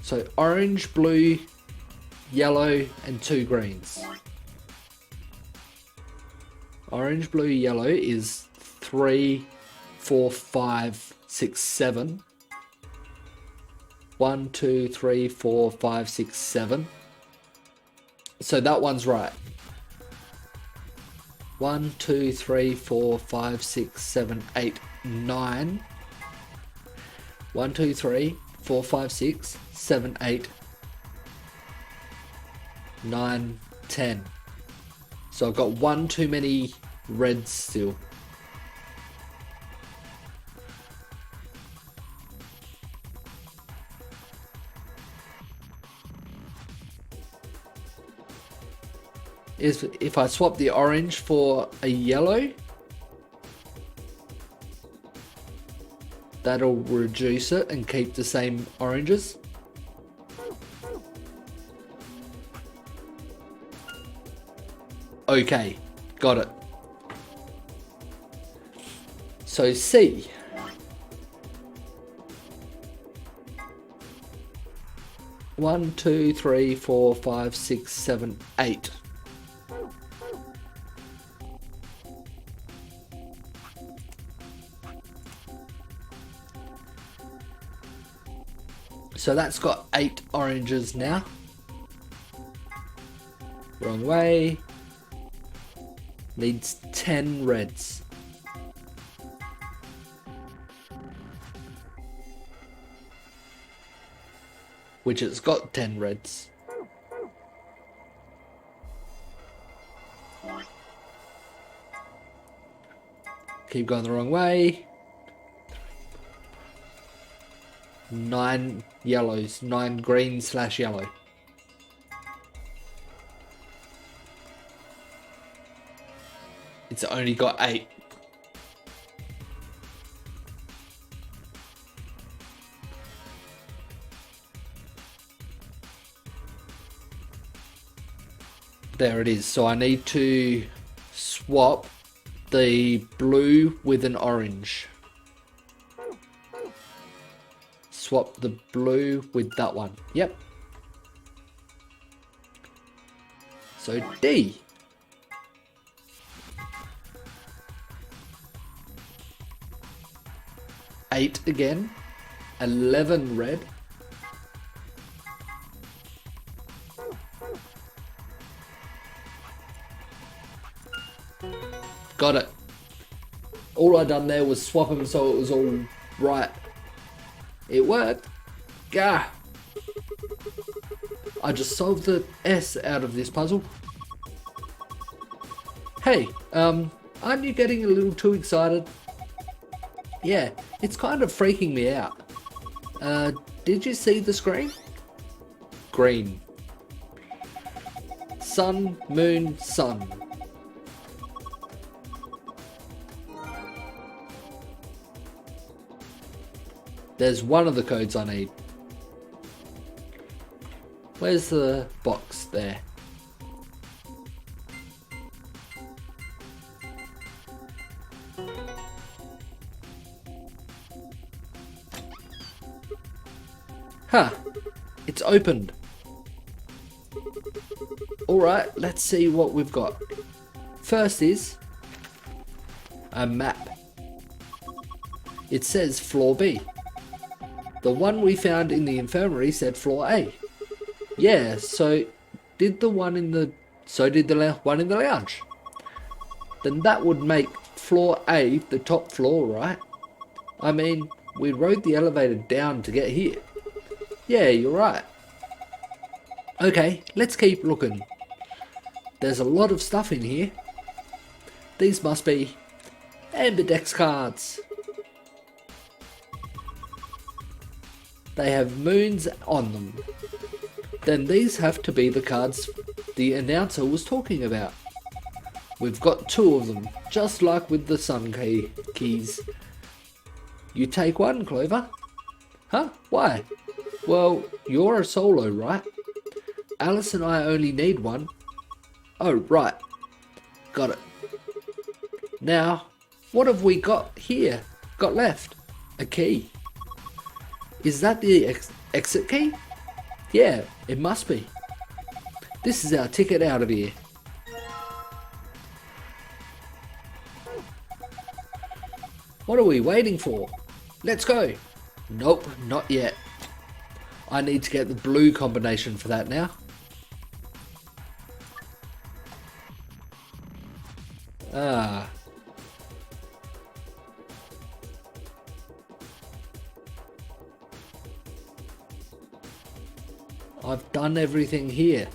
So orange, blue, yellow, and 2 greens. Orange, blue, yellow is 3, 4, 5, 6, 7. 1, 2, 3, 4, 5, 6, 7. So that one's right. 1, 2, 3, 4, 5, 6, 7, 8, 9. 1, 2, 3, 4, 5, 6, 7, 8, 9, 10. So I've got one too many reds still. If I swap the orange for a yellow, that'll reduce it and keep the same oranges. Okay, got it. So C. One, two, three, 4, 5, 6, 7, 8. So that's got 8 oranges now. Wrong way. Needs 10 reds. Which it's got 10 reds. Keep going the wrong way. 9 yellows, 9 green / yellow. It's only got 8. There it is. So I need to swap the blue with an orange. Swap the blue with that one. Yep. So D. Eight again. 11 red. Got it. All I done there was swap them so it was all right. It worked. Gah. I just solved the S out of this puzzle. Hey, aren't you getting a little too excited? Yeah, it's kind of freaking me out. Did you see the screen? Green. Sun, moon, sun. There's one of the codes I need. Where's the box? There. Huh. It's opened. Alright, let's see what we've got. First is a map. It says floor B. The one we found in the infirmary said floor A. Yeah, so did the one in the one in the lounge. Then that would make floor A the top floor, right? I mean, we rode the elevator down to get here. Yeah, you're right. Okay, let's keep looking. There's a lot of stuff in here. These must be Amberdex cards. They have moons on them. Then these have to be the cards the announcer was talking about. We've got 2 of them, just like with the sun keys. You take one, Clover. Huh? Why? Well, you're a solo, right? Alice and I only need one. Oh, right. Got it. Now, what have we got here? Got left? A key. Is that the exit key? Yeah, it must be. This is our ticket out of here. What are we waiting for? Let's go. Nope, not yet. I need to get the blue combination for that now. Ah. I've done everything here.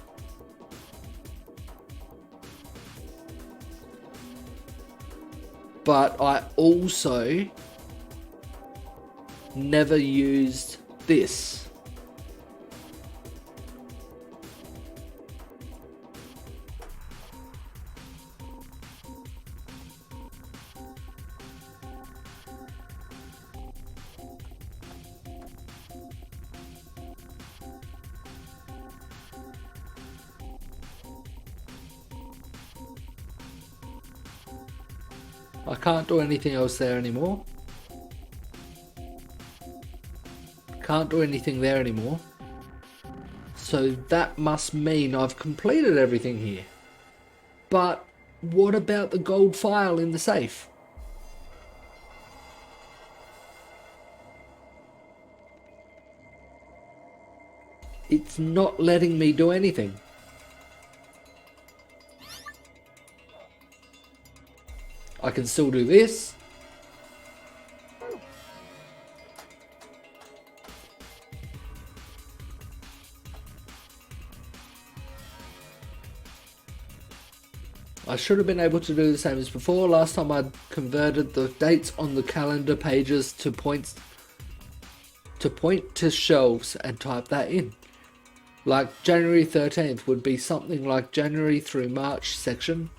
But I also never used this. I can't do anything else there anymore. Can't do anything there anymore. So that must mean I've completed everything here. But what about the gold file in the safe? It's not letting me do anything. I can still do this. I should have been able to do the same as before. Last time I converted the dates on the calendar pages to point to shelves and type that in. Like January 13th would be something like January through March section.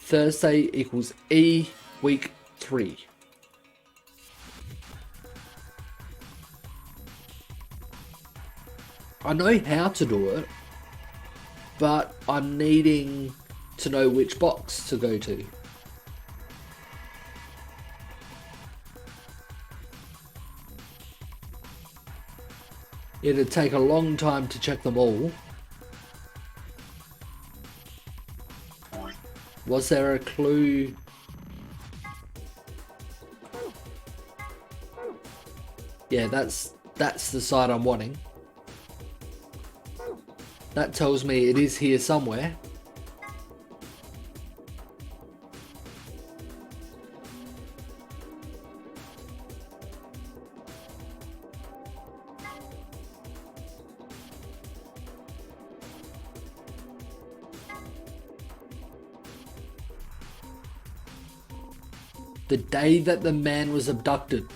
Thursday equals E week 3. I know how to do it, but I'm needing to know which box to go to. It'd take a long time to check them all. Was there a clue? Yeah, that's the side I'm wanting. That tells me it is here somewhere. The day that the man was abducted.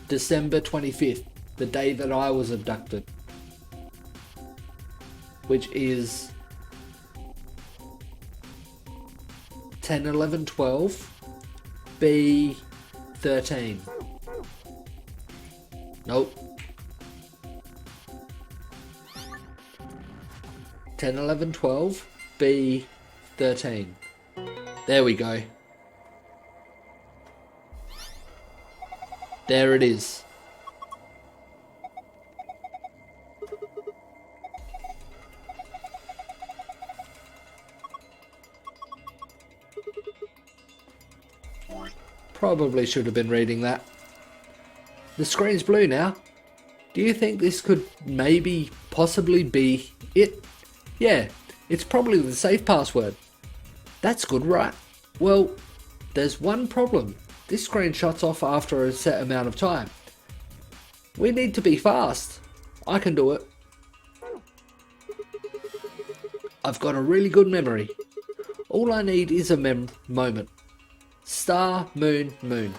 December 25th, the day that I was abducted. Which is 10, 11, 12, B 13. Nope. 10, 11, 12, B 13. There we go. There it is. Probably should have been reading that. The screen's blue now. Do you think this could maybe possibly be it? Yeah, it's probably the safe password. That's good, right? Well, there's one problem. This screen shuts off after a set amount of time. We need to be fast. I can do it. I've got a really good memory. All I need is a moment. Star, moon, moon.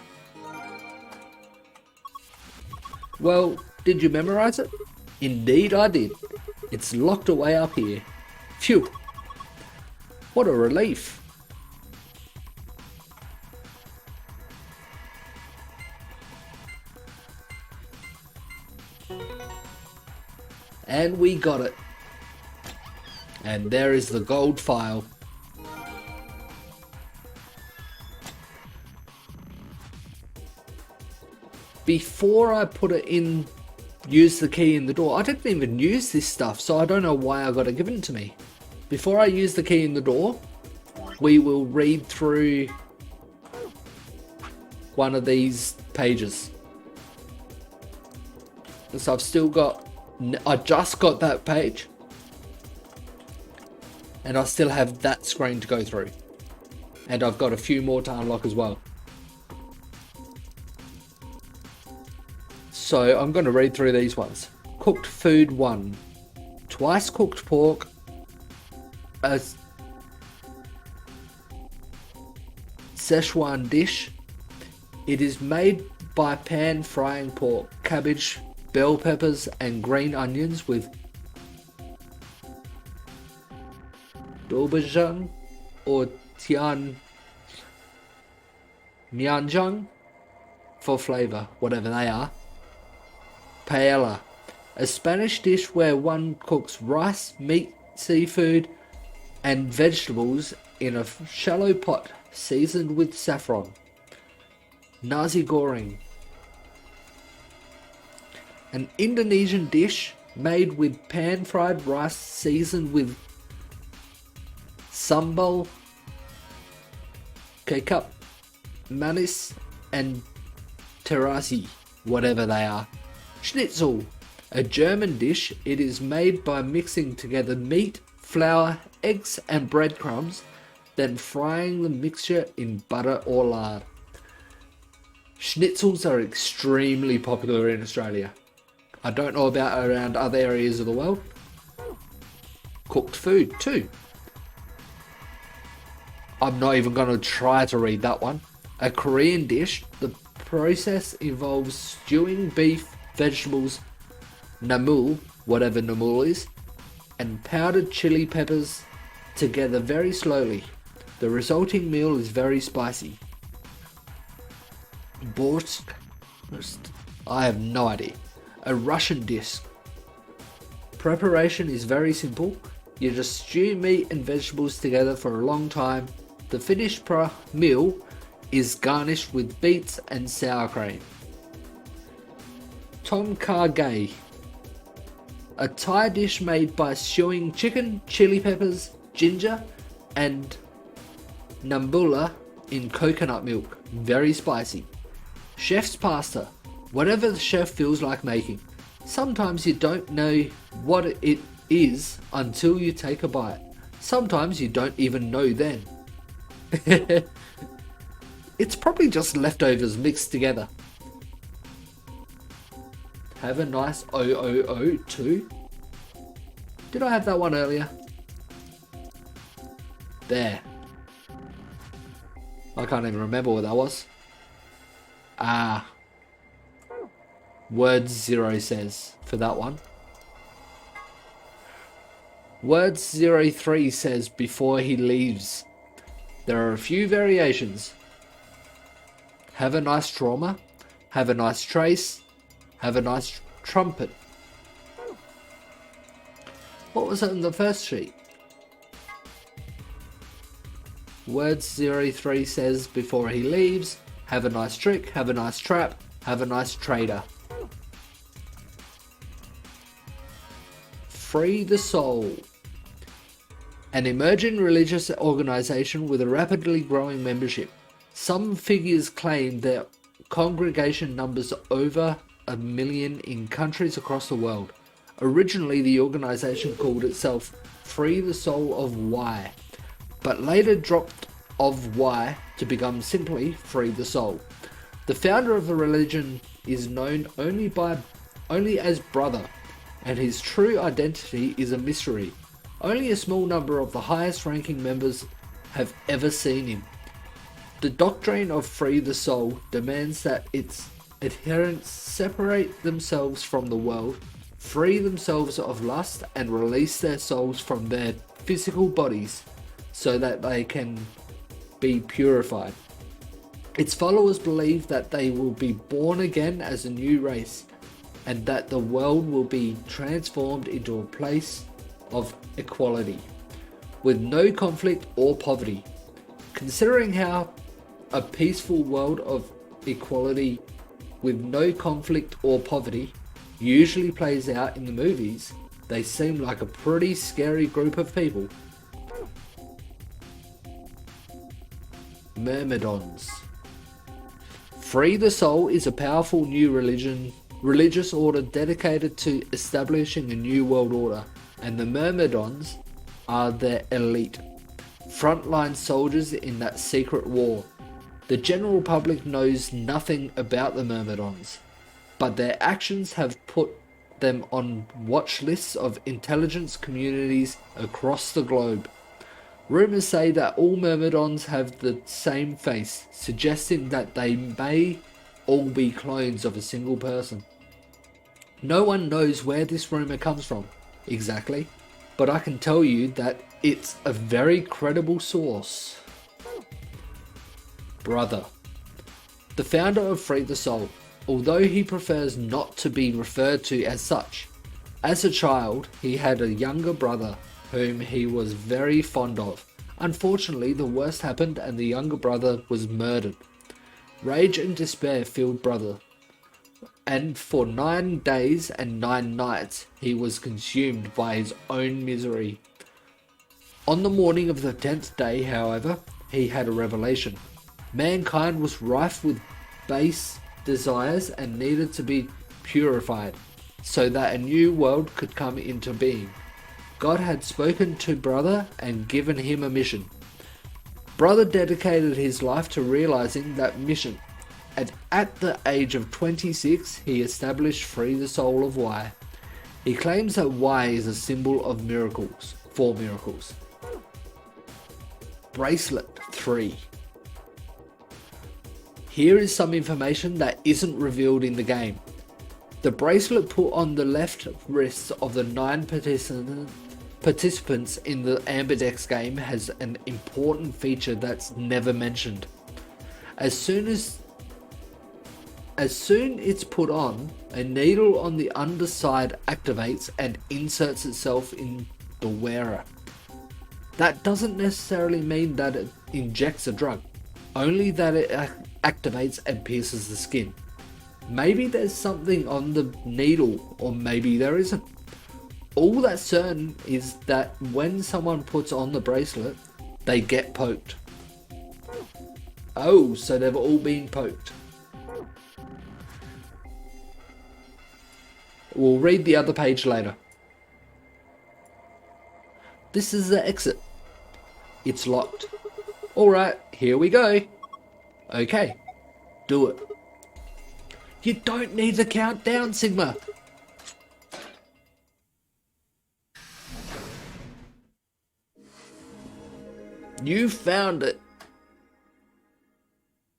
Well, did you memorize it? Indeed I did. It's locked away up here. Phew. What a relief. And we got it. And there is the gold file. Before I put it in use the key in the door. I didn't even use this stuff, so I don't know why I got it given to me. Before I use the key in the door, we will read through one of these pages. So I've still got, I just got that page, and I still have that screen to go through, and I've got a few more to unlock as well. So I'm going to read through these ones. Cooked food 1. Twice cooked pork. A Szechuan dish. It is made by pan frying pork, cabbage, bell peppers and green onions with dobujiang or mianjiang for flavor, whatever they are. Paella, a Spanish dish where one cooks rice, meat, seafood, and vegetables in a shallow pot seasoned with saffron. Nasi goreng, an Indonesian dish made with pan-fried rice seasoned with sambal, kecap, manis, and terasi, whatever they are. Schnitzel, a German dish. It is made by mixing together meat, flour, eggs and breadcrumbs, then frying the mixture in butter or lard. Schnitzels are extremely popular in Australia. I don't know about around other areas of the world. Cooked food 2. I'm not even going to try to read that one. A Korean dish. The process involves stewing beef, vegetables, namul, whatever namul is, and powdered chili peppers together very slowly. The resulting meal is very spicy. Borsk, I have no idea. A Russian dish. Preparation is very simple. You just stew meat and vegetables together for a long time. The finished meal is garnished with beets and sour cream. Tom Kha Gai, a Thai dish made by stewing chicken, chili peppers, ginger, and nambula in coconut milk. Very spicy. Chef's pasta, whatever the chef feels like making. Sometimes you don't know what it is until you take a bite. Sometimes you don't even know then. It's probably just leftovers mixed together. Have a nice OOO2. Did I have that one earlier? There. I can't even remember what that was. Word 0 says for that one. Word 03 says before he leaves. There are a few variations. Have a nice trauma. Have a nice trace. Have a nice trumpet. What was it in the first sheet? Word 03 says before he leaves. Have a nice trick. Have a nice trap. Have a nice trader. Free the Soul. An emerging religious organization with a rapidly growing membership. Some figures claim their congregation numbers over 1 million in countries across the world. Originally, the organization called itself Free the Soul of Y, but later dropped of Y to become simply Free the Soul. The founder of the religion is known only as Brother, and his true identity is a mystery. Only a small number of the highest ranking members have ever seen him. The doctrine of Free the Soul demands that its adherents separate themselves from the world, free themselves of lust, and release their souls from their physical bodies so that they can be purified. Its followers believe that they will be born again as a new race, and that the world will be transformed into a place of equality, with no conflict or poverty. Considering how a peaceful world of equality with no conflict or poverty usually plays out in the movies, they seem like a pretty scary group of people. Myrmidons. Free the Soul is a powerful new religious order dedicated to establishing a new world order, and the Myrmidons are their elite, frontline soldiers in that secret war. The general public knows nothing about the Myrmidons, but their actions have put them on watch lists of intelligence communities across the globe. Rumours say that all Myrmidons have the same face, suggesting that they may all be clones of a single person. No one knows where this rumour comes from exactly, but I can tell you that it's a very credible source. Brother. The founder of Free the Soul, although he prefers not to be referred to as such. As a child, he had a younger brother whom he was very fond of. Unfortunately, the worst happened and the younger brother was murdered. Rage and despair filled brother, and for 9 days and 9 nights he was consumed by his own misery. On the morning of the 10th day, however, he had a revelation. Mankind was rife with base desires and needed to be purified, so that a new world could come into being. God had spoken to Brother and given him a mission. Brother dedicated his life to realizing that mission, and at the age of 26 he established Free the Soul of Y. He claims that Y is a symbol of miracles, for miracles. Bracelet 3. Here is some information that isn't revealed in the game. The bracelet put on the left wrists of the 9 participants in the Ambidex game has an important feature that's never mentioned. As soon it's put on, a needle on the underside activates and inserts itself in the wearer. That doesn't necessarily mean that it injects a drug, only that it activates and pierces the skin. Maybe there's something on the needle, or maybe there isn't. All that's certain is that when someone puts on the bracelet, they get poked. Oh, so they've all been poked. We'll read the other page later. This is the exit. It's locked. Alright, here we go. Okay, do it. You don't need the countdown, Sigma. You found it.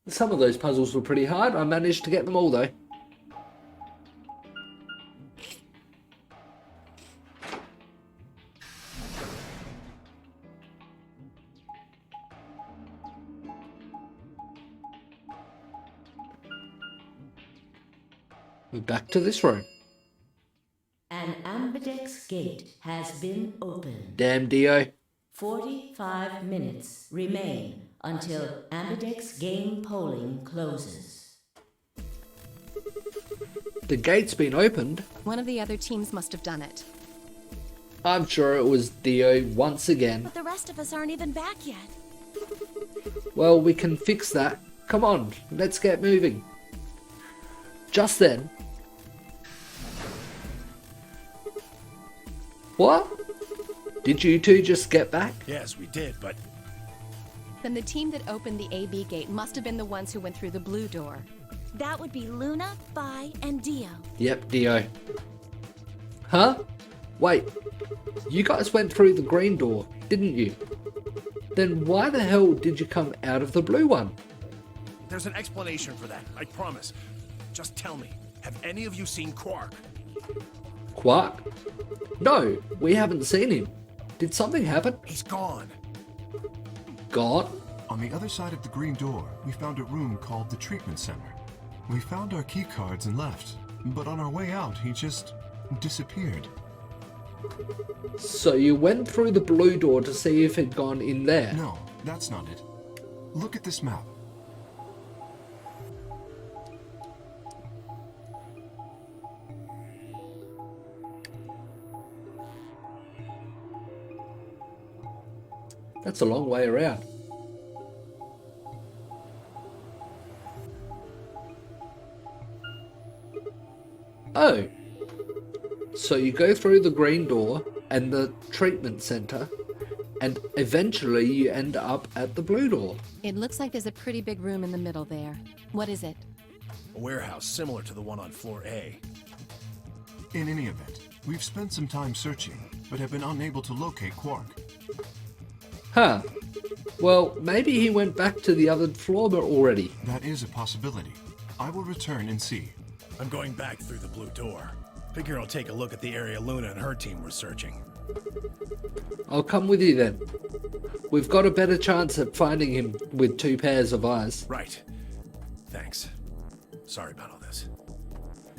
Some of those puzzles were pretty hard. I managed to get them all though. We're back to this room. An Ambidex gate has been opened. Damn Dio. 45 minutes remain until Ambidex game polling closes. The gate's been opened. One of the other teams must have done it. I'm sure it was Dio once again. But the rest of us aren't even back yet. Well, we can fix that. Come on, let's get moving. Just then. What? Did you two just get back? Yes, we did, but... Then the team that opened the AB gate must have been the ones who went through the blue door. That would be Luna, Vi, and Dio. Yep, Dio. Huh? Wait, you guys went through the green door, didn't you? Then why the hell did you come out of the blue one? There's an explanation for that, I promise. Just tell me, have any of you seen Quark? Quark? No, we haven't seen him. Did something happen? He's gone. Gone? On the other side of the green door, we found a room called the treatment center. We found our key cards and left, but on our way out, he just disappeared. So you went through the blue door to see if he'd gone in there? No, that's not it. Look at this map. That's a long way around. Oh. So you go through the green door and the treatment center, and eventually you end up at the blue door. It looks like there's a pretty big room in the middle there. What is it? A warehouse similar to the one on floor A. In any event, we've spent some time searching, but have been unable to locate Quark. Huh. Well, maybe he went back to the other floor already. That is a possibility. I will return and see. I'm going back through the blue door. Figure I'll take a look at the area Luna and her team were searching. I'll come with you then. We've got a better chance at finding him with 2 pairs of eyes. Right. Thanks. Sorry about all this.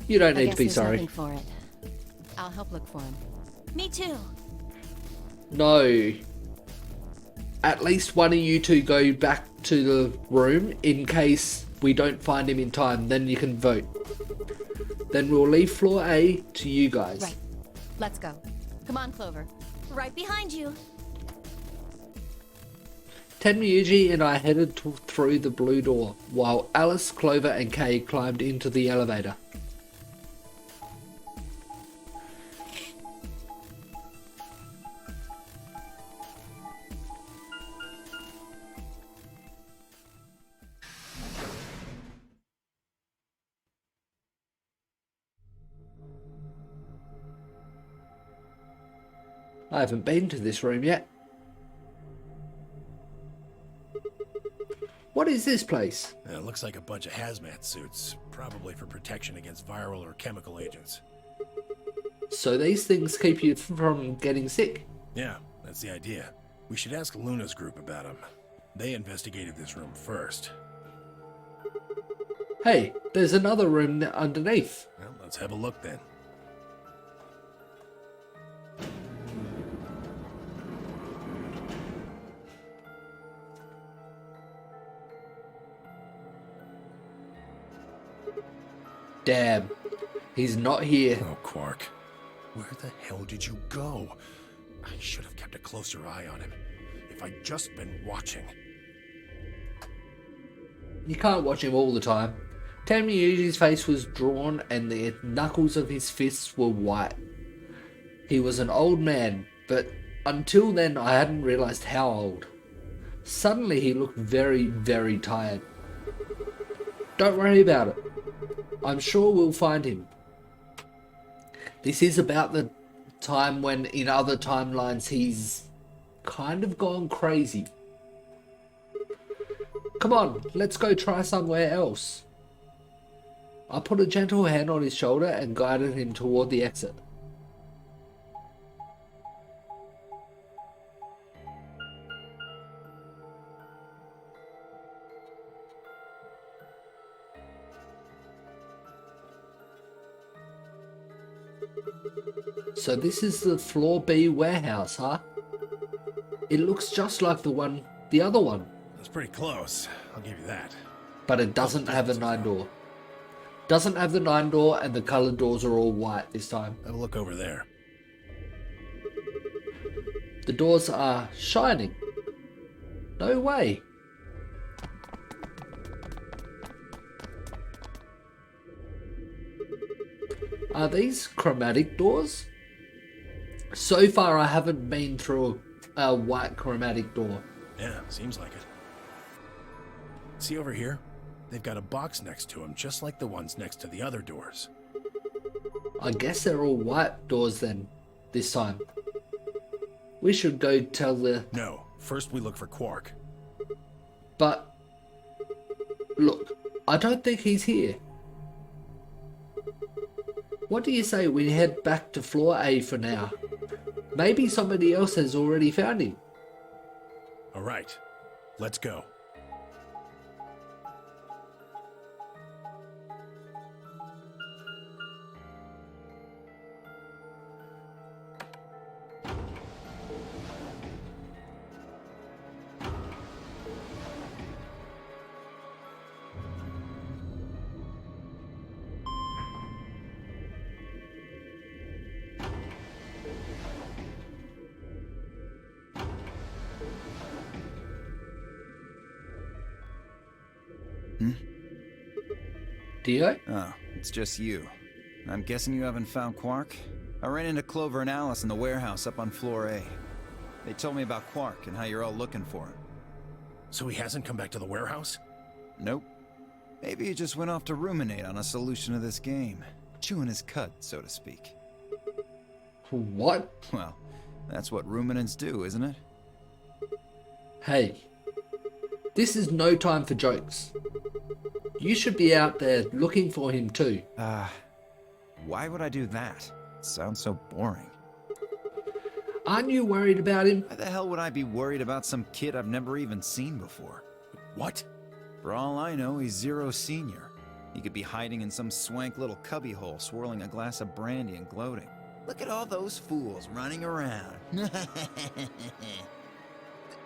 You don't I need guess to be there's sorry. nothing for it. I'll help look for him. Me too. No. At least one of you two go back to the room in case we don't find him in time. Then you can vote. Then we'll leave floor A to you guys. Right. Let's go. Come on, Clover. Right behind you. Tenmyuji and I headed through the blue door, while Alice, Clover and Kay climbed into the elevator. I haven't been to this room yet. What is this place? It looks like a bunch of hazmat suits, probably for protection against viral or chemical agents. So these things keep you from getting sick? Yeah, that's the idea. We should ask Luna's group about them. They investigated this room first. Hey, there's another room underneath. Well, let's have a look then. Damn, he's not here. Oh, Quark. Where the hell did you go? I should have kept a closer eye on him. If I'd just been watching. You can't watch him all the time. Tenmyuji's face was drawn and the knuckles of his fists were white. He was an old man, but until then I hadn't realized how old. Suddenly he looked very, very tired. Don't worry about it. I'm sure we'll find him. This is about the time when in other timelines he's kind of gone crazy. Come on, let's go try somewhere else. I put a gentle hand on his shoulder and guided him toward the exit. So this is the floor B warehouse, huh? It looks just like the other one. That's pretty close. I'll give you that. But it doesn't have a 9 door. Doesn't have the 9 door and the colored doors are all white this time. Have a look over there. The doors are shining. No way. Are these chromatic doors? So far I haven't been through a white chromatic door. Yeah, seems like it. See over here? They've got a box next to them, just like the ones next to the other doors. I guess they're all white doors then, this time. We should go tell the... No, first we look for Quark. But... Look, I don't think he's here. What do you say we head back to floor A for now? Maybe somebody else has already found him. All right, let's go. Dio? Oh, it's just you. I'm guessing you haven't found Quark? I ran into Clover and Alice in the warehouse up on floor A. They told me about Quark and how you're all looking for him. So he hasn't come back to the warehouse? Nope. Maybe he just went off to ruminate on a solution to this game. Chewing his cud, so to speak. What? Well, that's what ruminants do, isn't it? Hey, this is no time for jokes. You should be out there looking for him too. Why would I do that? It sounds so boring. Aren't you worried about him? Why the hell would I be worried about some kid I've never even seen before? What? For all I know, he's Zero Senior. He could be hiding in some swank little cubbyhole, swirling a glass of brandy and gloating. Look at all those fools running around.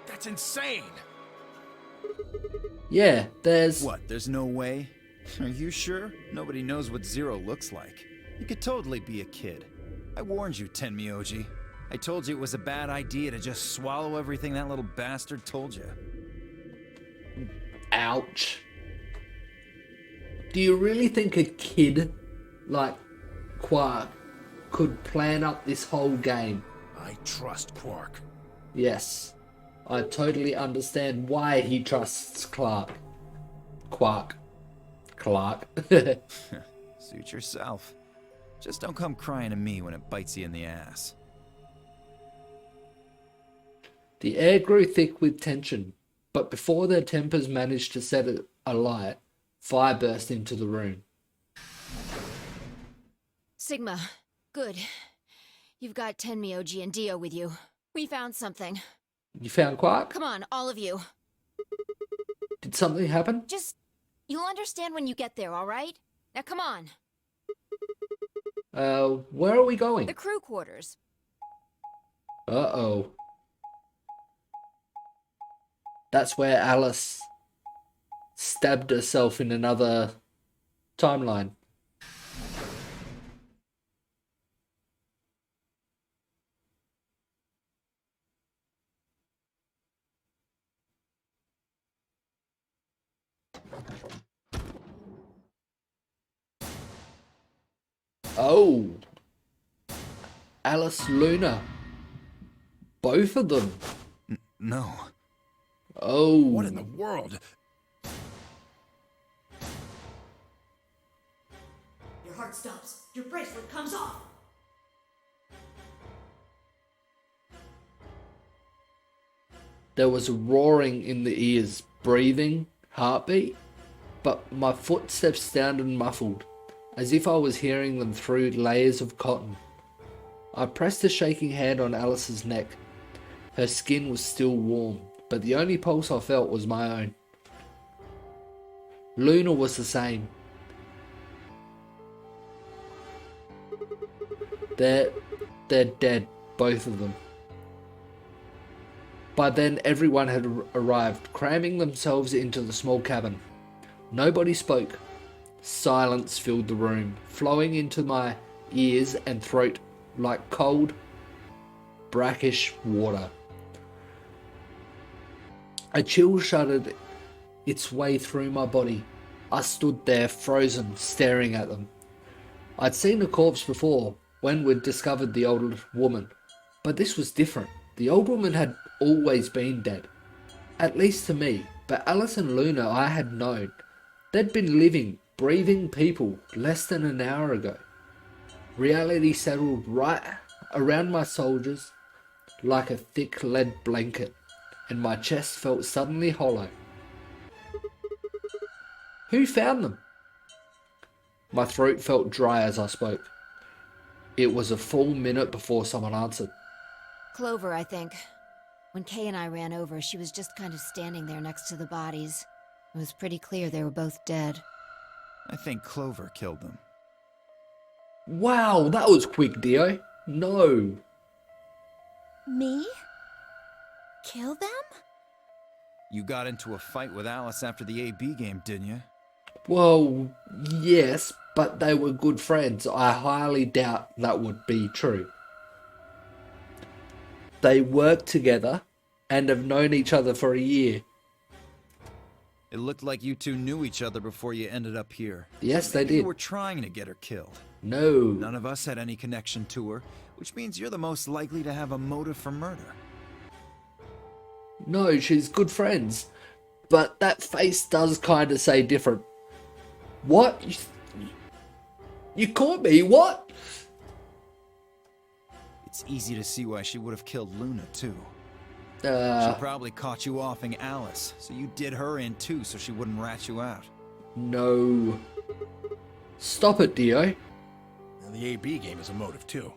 That's insane! Yeah, there's... What, there's no way? Are you sure? Nobody knows what Zero looks like. He could totally be a kid. I warned you, Tenmyoji. I told you it was a bad idea to just swallow everything that little bastard told you. Ouch. Do you really think a kid like Quark could plan up this whole game? I trust Quark. Yes, I totally understand why he trusts Clark. Quark. Suit yourself. Just don't come crying to me when it bites you in the ass. The air grew thick with tension, but before their tempers managed to set it alight, fire burst into the room. Sigma, good. You've got Tenmyoji and Dio with you. We found something. You found Quark? Come on, all of you. Did something happen? Just... you'll understand when you get there, all right? Now come on. Where are we going? The crew quarters. Uh-oh. That's where Alice stabbed herself in another timeline. Oh. Alice, Luna. Both of them. No. Oh. What in the world? Your heart stops. Your bracelet comes off. There was a roaring in the ears, breathing, heartbeat, but my footsteps sounded muffled, as if I was hearing them through layers of cotton. I pressed a shaking hand on Alice's neck. Her skin was still warm, but the only pulse I felt was my own. Luna was the same. They're dead, both of them. By then everyone had arrived, cramming themselves into the small cabin. Nobody spoke. Silence filled the room, flowing into my ears and throat like cold, brackish water. A chill shuddered its way through my body. I stood there, frozen, staring at them. I'd seen a corpse before, when we'd discovered the old woman. But this was different. The old woman had always been dead. At least to me. But Alice and Luna I had known. They'd been living, breathing people less than an hour ago. Reality settled right around my shoulders like a thick lead blanket, and my chest felt suddenly hollow. Who found them? My throat felt dry as I spoke. It was a full minute before someone answered. Clover, I think. When Kay and I ran over, she was just kind of standing there next to the bodies. It was pretty clear they were both dead. I think Clover killed them. Wow, that was quick, Dio. No. Me? Kill them? You got into a fight with Alice after the AB game, didn't you? Well, yes, but they were good friends. I highly doubt that would be true. They work together and have known each other for a year. It looked like you two knew each other before you ended up here. Yes, they Maybe did. You were trying to get her killed. No. None of us had any connection to her, which means you're the most likely to have a motive for murder. No, she's good friends. But that face does kind of say different. What? You caught me? What? It's easy to see why she would have killed Luna, too. She Uh, probably caught you offing Alice, so you did her in too so she wouldn't rat you out. no. Stop it, Dio. And the AB game is a motive, too.